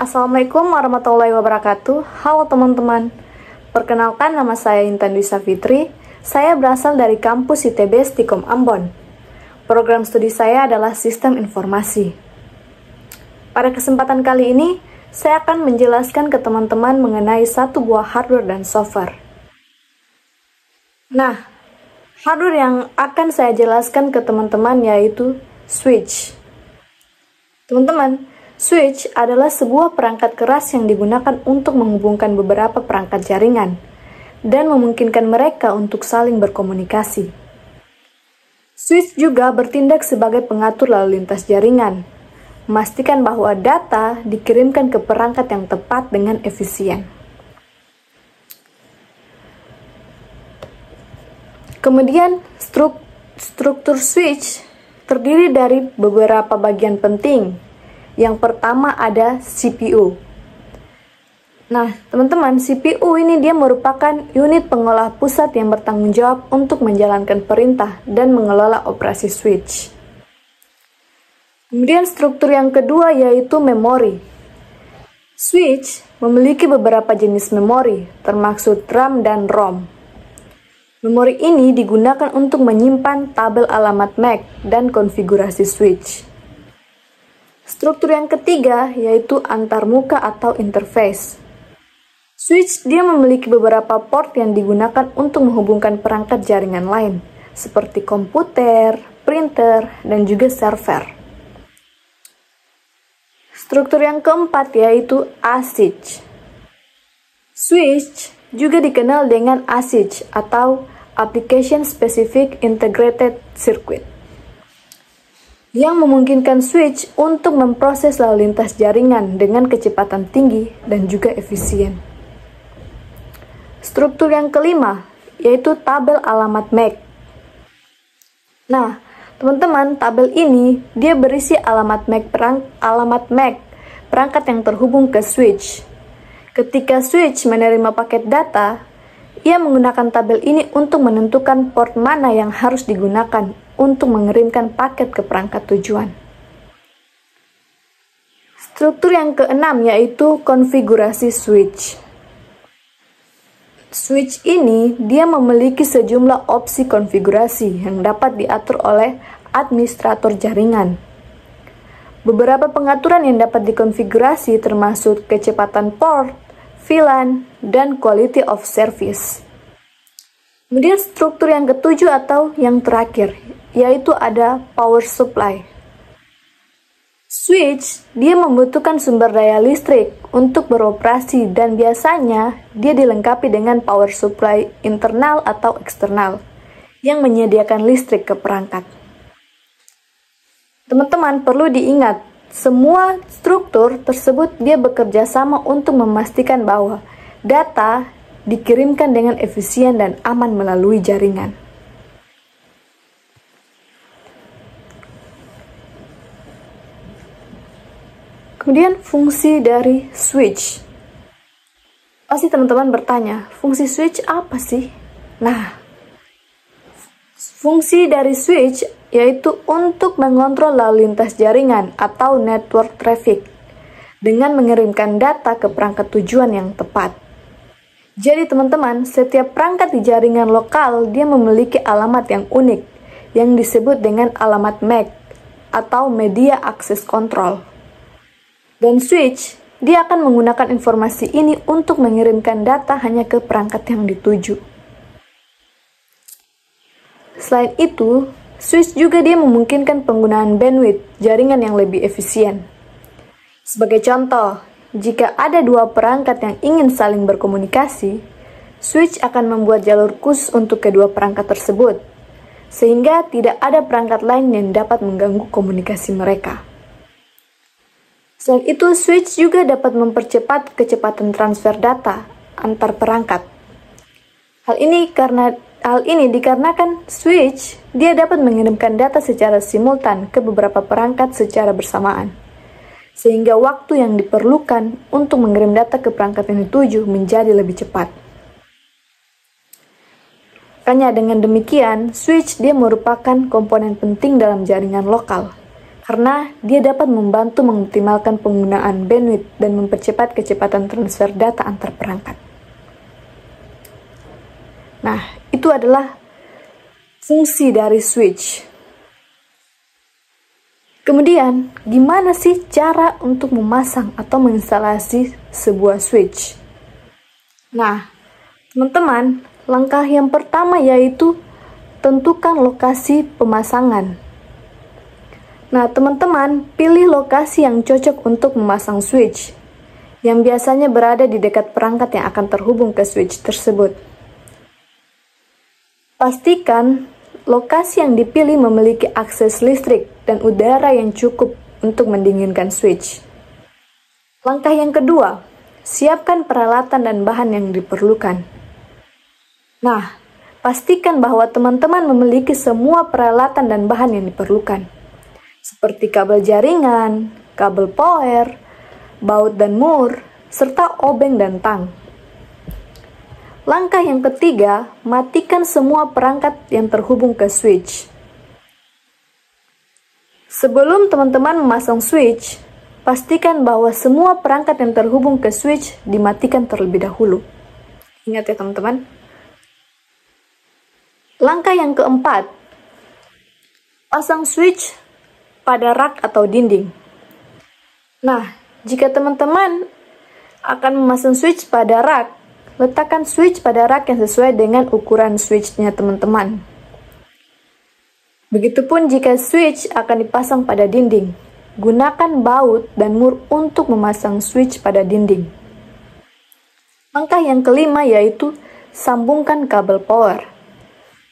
Assalamualaikum warahmatullahi wabarakatuh. Halo teman-teman. Perkenalkan, nama saya Intan Dwi Safitri. Saya berasal dari kampus ITB Stikom Ambon. Program studi saya adalah Sistem Informasi. Pada kesempatan kali ini, saya akan menjelaskan ke teman-teman mengenai satu buah hardware dan software. Nah, hardware yang akan saya jelaskan ke teman-teman yaitu switch. Teman-teman, switch adalah sebuah perangkat keras yang digunakan untuk menghubungkan beberapa perangkat jaringan dan memungkinkan mereka untuk saling berkomunikasi. Switch juga bertindak sebagai pengatur lalu lintas jaringan, memastikan bahwa data dikirimkan ke perangkat yang tepat dengan efisien. Kemudian, struktur switch terdiri dari beberapa bagian penting. Yang pertama ada CPU. Nah, teman-teman, CPU ini dia merupakan unit pengolah pusat yang bertanggung jawab untuk menjalankan perintah dan mengelola operasi switch. Kemudian struktur yang kedua yaitu memori. Switch memiliki beberapa jenis memori, termasuk RAM dan ROM. Memori ini digunakan untuk menyimpan tabel alamat MAC dan konfigurasi switch. Struktur yang ketiga yaitu antarmuka atau interface. Switch dia memiliki beberapa port yang digunakan untuk menghubungkan perangkat jaringan lain, seperti komputer, printer, dan juga server. Struktur yang keempat yaitu ASIC. Switch juga dikenal dengan ASIC atau Application Specific Integrated Circuit, yang memungkinkan switch untuk memproses lalu lintas jaringan dengan kecepatan tinggi dan juga efisien. Struktur yang kelima yaitu tabel alamat MAC. Nah, teman-teman, tabel ini dia berisi alamat MAC perangkat yang terhubung ke switch. Ketika switch menerima paket data, ia menggunakan tabel ini untuk menentukan port mana yang harus digunakan untuk mengirimkan paket ke perangkat tujuan. Struktur yang keenam yaitu konfigurasi switch. Switch ini dia memiliki sejumlah opsi konfigurasi yang dapat diatur oleh administrator jaringan. Beberapa pengaturan yang dapat dikonfigurasi termasuk kecepatan port, VLAN, dan quality of service. Kemudian struktur yang ketujuh atau yang terakhir, yaitu ada power supply. Switch, dia membutuhkan sumber daya listrik untuk beroperasi dan biasanya dia dilengkapi dengan power supply internal atau eksternal yang menyediakan listrik ke perangkat. Teman-teman, perlu diingat, semua struktur tersebut dia bekerja sama untuk memastikan bahwa data dikirimkan dengan efisien dan aman melalui jaringan. Kemudian fungsi dari switch. Pasti teman-teman bertanya, fungsi switch apa sih? Nah, fungsi dari switch yaitu untuk mengontrol lalu lintas jaringan atau network traffic dengan mengirimkan data ke perangkat tujuan yang tepat. Jadi teman-teman, setiap perangkat di jaringan lokal dia memiliki alamat yang unik yang disebut dengan alamat MAC atau Media Access Control. Dan switch, dia akan menggunakan informasi ini untuk mengirimkan data hanya ke perangkat yang dituju. Selain itu, switch juga dia memungkinkan penggunaan bandwidth jaringan yang lebih efisien. Sebagai contoh, jika ada dua perangkat yang ingin saling berkomunikasi, switch akan membuat jalur khusus untuk kedua perangkat tersebut, sehingga tidak ada perangkat lain yang dapat mengganggu komunikasi mereka. Selain itu, switch juga dapat mempercepat kecepatan transfer data antar perangkat. Hal ini dikarenakan switch dia dapat mengirimkan data secara simultan ke beberapa perangkat secara bersamaan, sehingga waktu yang diperlukan untuk mengirim data ke perangkat yang dituju menjadi lebih cepat. Makanya dengan demikian, switch dia merupakan komponen penting dalam jaringan lokal, karena dia dapat membantu mengoptimalkan penggunaan bandwidth dan mempercepat kecepatan transfer data antar perangkat. Nah, itu adalah fungsi dari switch. Kemudian, gimana sih cara untuk memasang atau menginstalasi sebuah switch? Nah, teman-teman, langkah yang pertama yaitu tentukan lokasi pemasangan. Nah, teman-teman, pilih lokasi yang cocok untuk memasang switch, yang biasanya berada di dekat perangkat yang akan terhubung ke switch tersebut. Pastikan lokasi yang dipilih memiliki akses listrik dan udara yang cukup untuk mendinginkan switch. Langkah yang kedua, siapkan peralatan dan bahan yang diperlukan. Nah, pastikan bahwa teman-teman memiliki semua peralatan dan bahan yang diperlukan, seperti kabel jaringan, kabel power, baut dan mur, serta obeng dan tang. Langkah yang ketiga, matikan semua perangkat yang terhubung ke switch. Sebelum teman-teman memasang switch, pastikan bahwa semua perangkat yang terhubung ke switch dimatikan terlebih dahulu. Ingat ya teman-teman. Langkah yang keempat, pasang switch pada rak atau dinding. Nah, jika teman-teman akan memasang switch pada rak, letakkan switch pada rak yang sesuai dengan ukuran switch-nya teman-teman. Begitupun jika switch akan dipasang pada dinding, gunakan baut dan mur untuk memasang switch pada dinding. Langkah yang kelima yaitu sambungkan kabel power.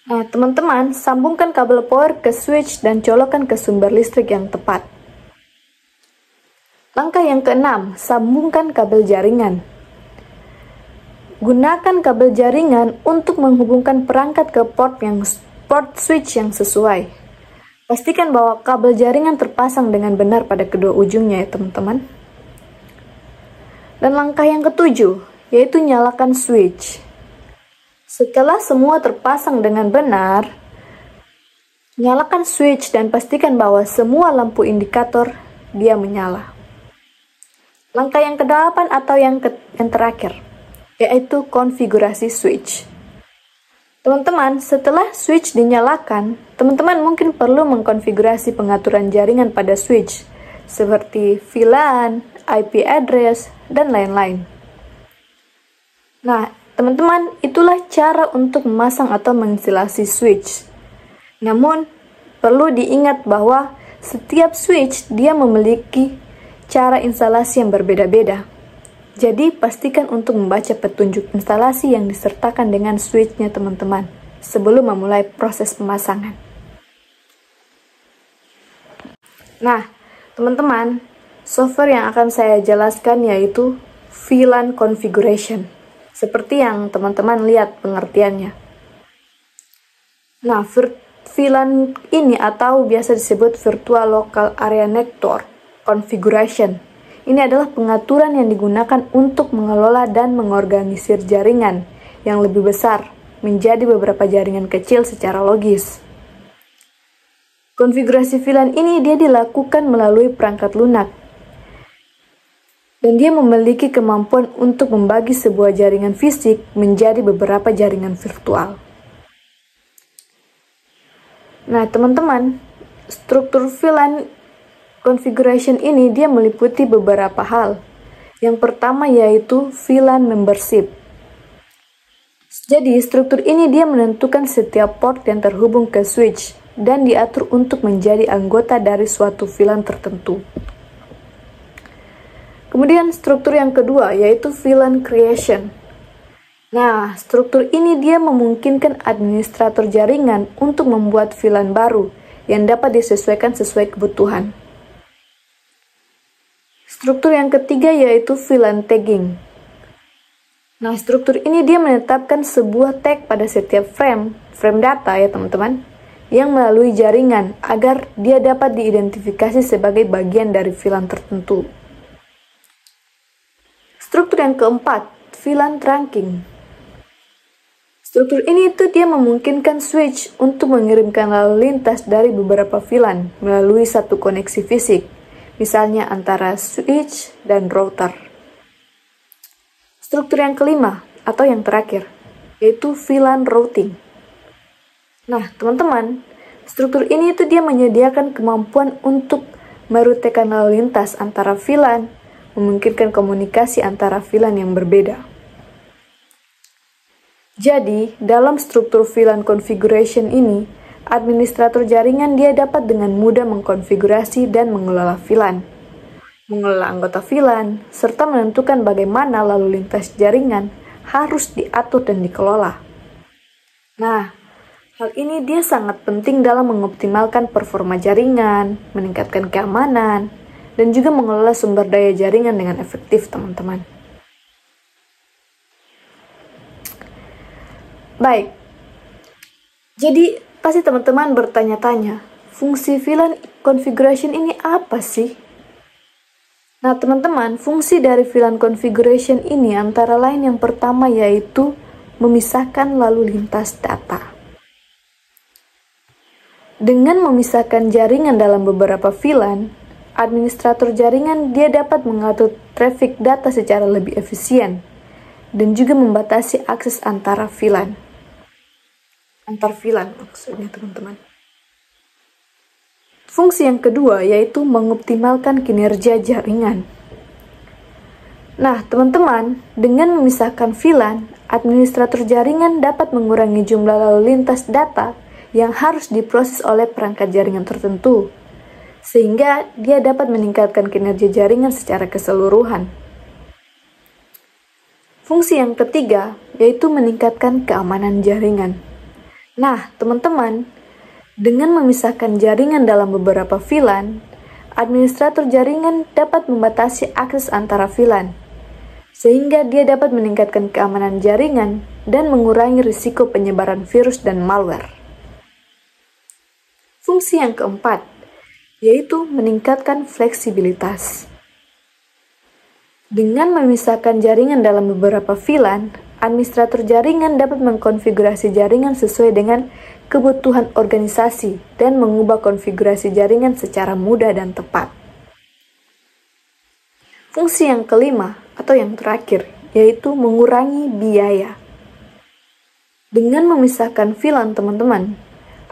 Nah, teman-teman, sambungkan kabel power ke switch dan colokkan ke sumber listrik yang tepat. Langkah yang keenam, sambungkan kabel jaringan. Gunakan kabel jaringan untuk menghubungkan perangkat ke port switch yang sesuai. Pastikan bahwa kabel jaringan terpasang dengan benar pada kedua ujungnya ya teman-teman. Dan langkah yang ketujuh, yaitu nyalakan switch. Setelah semua terpasang dengan benar, nyalakan switch dan pastikan bahwa semua lampu indikator dia menyala. Langkah yang kedelapan atau yang terakhir, yaitu konfigurasi switch. Teman-teman, setelah switch dinyalakan, teman-teman mungkin perlu mengkonfigurasi pengaturan jaringan pada switch, seperti VLAN, IP address, dan lain-lain. Nah, teman-teman, itulah cara untuk memasang atau menginstalasi switch. Namun, perlu diingat bahwa setiap switch dia memiliki cara instalasi yang berbeda-beda. Jadi, pastikan untuk membaca petunjuk instalasi yang disertakan dengan switch-nya teman-teman sebelum memulai proses pemasangan. Nah, teman-teman, software yang akan saya jelaskan yaitu VLAN configuration, seperti yang teman-teman lihat pengertiannya. Nah, VLAN ini atau biasa disebut Virtual Local Area Network Configuration. Ini adalah pengaturan yang digunakan untuk mengelola dan mengorganisir jaringan yang lebih besar menjadi beberapa jaringan kecil secara logis. Konfigurasi VLAN ini dia dilakukan melalui perangkat lunak, dan dia memiliki kemampuan untuk membagi sebuah jaringan fisik menjadi beberapa jaringan virtual. Nah, teman-teman, struktur VLAN configuration ini dia meliputi beberapa hal. Yang pertama yaitu VLAN membership. Jadi, struktur ini dia menentukan setiap port yang terhubung ke switch dan diatur untuk menjadi anggota dari suatu VLAN tertentu. Kemudian struktur yang kedua yaitu VLAN creation. Nah, struktur ini dia memungkinkan administrator jaringan untuk membuat VLAN baru yang dapat disesuaikan sesuai kebutuhan. Struktur yang ketiga yaitu VLAN tagging. Nah, struktur ini dia menetapkan sebuah tag pada setiap frame data ya teman-teman, yang melalui jaringan agar dia dapat diidentifikasi sebagai bagian dari VLAN tertentu. Struktur yang keempat, VLAN trunking. Struktur ini dia memungkinkan switch untuk mengirimkan lalu lintas dari beberapa VLAN melalui satu koneksi fisik, misalnya antara switch dan router. Struktur yang kelima atau yang terakhir, yaitu VLAN routing. Nah, teman-teman, struktur ini dia menyediakan kemampuan untuk merutekan lalu lintas antara VLAN, memungkinkan komunikasi antara VLAN yang berbeda. Jadi, dalam struktur VLAN configuration ini, administrator jaringan dia dapat dengan mudah mengkonfigurasi dan mengelola VLAN, mengelola anggota VLAN, serta menentukan bagaimana lalu lintas jaringan harus diatur dan dikelola. Nah, hal ini dia sangat penting dalam mengoptimalkan performa jaringan, meningkatkan keamanan, dan juga mengelola sumber daya jaringan dengan efektif, teman-teman. Baik, jadi pasti teman-teman bertanya-tanya, fungsi VLAN configuration ini apa sih? Nah teman-teman, fungsi dari VLAN configuration ini antara lain yang pertama yaitu memisahkan lalu lintas data. Dengan memisahkan jaringan dalam beberapa VLAN, administrator jaringan dia dapat mengatur traffic data secara lebih efisien dan juga membatasi akses antara VLAN. Antar VLAN maksudnya teman-teman. Fungsi yang kedua yaitu mengoptimalkan kinerja jaringan. Nah teman-teman, dengan memisahkan VLAN, administrator jaringan dapat mengurangi jumlah lalu lintas data yang harus diproses oleh perangkat jaringan tertentu, sehingga dia dapat meningkatkan kinerja jaringan secara keseluruhan. Fungsi yang ketiga yaitu meningkatkan keamanan jaringan. Nah, teman-teman, dengan memisahkan jaringan dalam beberapa VLAN, administrator jaringan dapat membatasi akses antara VLAN, sehingga dia dapat meningkatkan keamanan jaringan dan mengurangi risiko penyebaran virus dan malware. Fungsi yang keempat, yaitu meningkatkan fleksibilitas. Dengan memisahkan jaringan dalam beberapa VLAN, administrator jaringan dapat mengkonfigurasi jaringan sesuai dengan kebutuhan organisasi dan mengubah konfigurasi jaringan secara mudah dan tepat. Fungsi yang kelima atau yang terakhir yaitu mengurangi biaya. Dengan memisahkan VLAN teman-teman,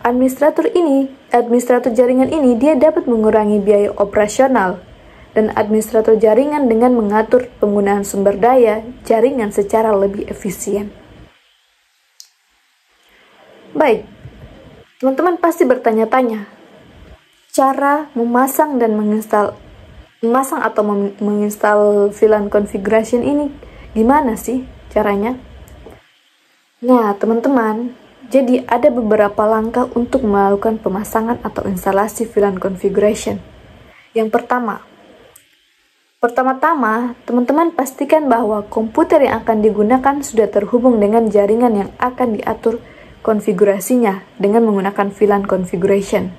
administrator jaringan ini dia dapat mengurangi biaya operasional dan administrator jaringan dengan mengatur penggunaan sumber daya jaringan secara lebih efisien. Baik, teman-teman pasti bertanya-tanya, cara memasang atau menginstal VLAN configuration ini gimana sih caranya? Nah, teman-teman, jadi ada beberapa langkah untuk melakukan pemasangan atau instalasi VLAN configuration. Yang Pertama-tama, teman-teman pastikan bahwa komputer yang akan digunakan sudah terhubung dengan jaringan yang akan diatur konfigurasinya dengan menggunakan VLAN configuration.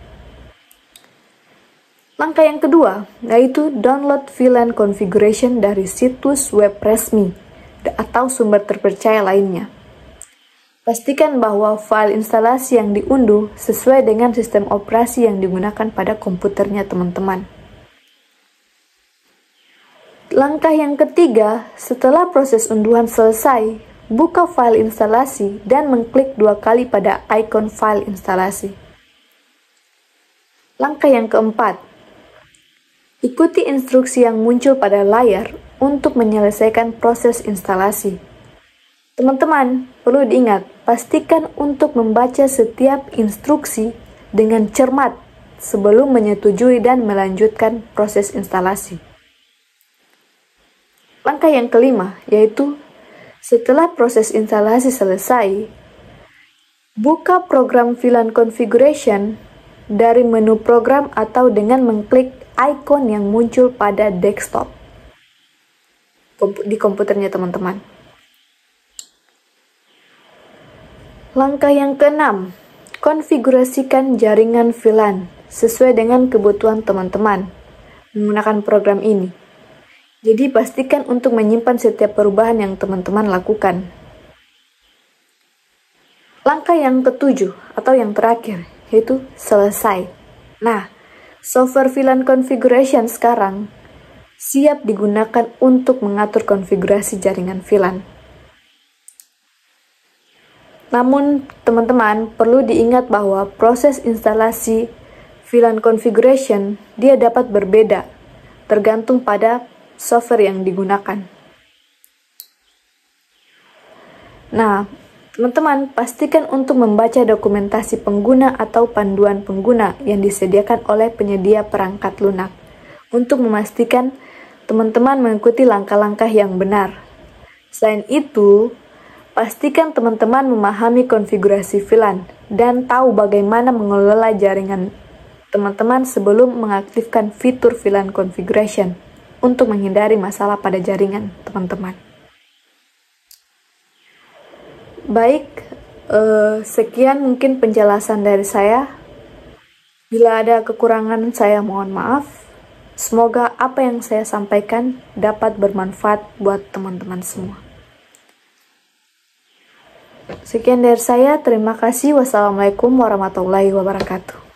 Langkah yang kedua, yaitu download VLAN configuration dari situs web resmi atau sumber terpercaya lainnya. Pastikan bahwa file instalasi yang diunduh sesuai dengan sistem operasi yang digunakan pada komputernya teman-teman. Langkah yang ketiga, setelah proses unduhan selesai, buka file instalasi dan mengklik 2 kali pada ikon file instalasi. Langkah yang keempat, ikuti instruksi yang muncul pada layar untuk menyelesaikan proses instalasi. Teman-teman, perlu diingat, pastikan untuk membaca setiap instruksi dengan cermat sebelum menyetujui dan melanjutkan proses instalasi. Langkah yang kelima, yaitu setelah proses instalasi selesai, buka program VLAN configuration dari menu program atau dengan mengklik ikon yang muncul pada desktop di komputernya teman-teman. Langkah yang keenam, konfigurasikan jaringan VLAN sesuai dengan kebutuhan teman-teman menggunakan program ini. Jadi pastikan untuk menyimpan setiap perubahan yang teman-teman lakukan. Langkah yang ketujuh atau yang terakhir yaitu selesai. Nah, software VLAN configuration sekarang siap digunakan untuk mengatur konfigurasi jaringan VLAN. Namun, teman-teman perlu diingat bahwa proses instalasi VLAN configuration dia dapat berbeda tergantung pada software yang digunakan. Nah, teman-teman pastikan untuk membaca dokumentasi pengguna atau panduan pengguna yang disediakan oleh penyedia perangkat lunak untuk memastikan teman-teman mengikuti langkah-langkah yang benar. Selain itu, pastikan teman-teman memahami konfigurasi VLAN dan tahu bagaimana mengelola jaringan teman-teman sebelum mengaktifkan fitur VLAN configuration untuk menghindari masalah pada jaringan teman-teman. Baik, sekian mungkin penjelasan dari saya. Bila ada kekurangan, saya mohon maaf. Semoga apa yang saya sampaikan dapat bermanfaat buat teman-teman semua. Sekian dari saya, terima kasih. Wassalamualaikum warahmatullahi wabarakatuh.